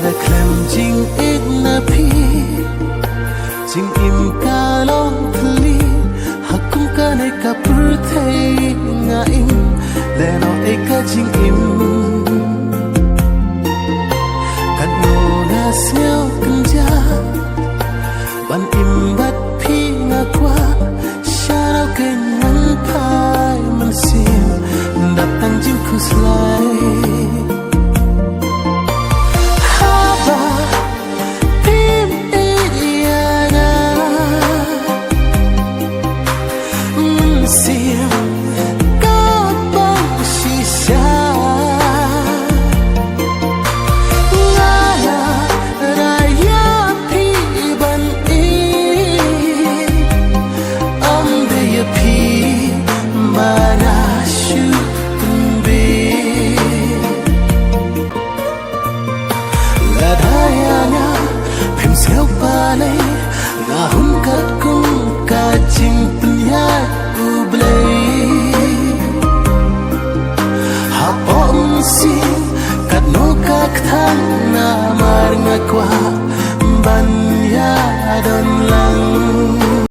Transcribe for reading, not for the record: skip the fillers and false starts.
đã klem jing ít na pi jing im ka long thli hakum ka ne ka pur thei nga in le no e ka jing im kan no na smell kan ja ban im bat pi nga kwa sharau ke nan pai man sim datang jing kuslai nga hum kat kum ka ching punya ublay ha pom si kat no ka thang na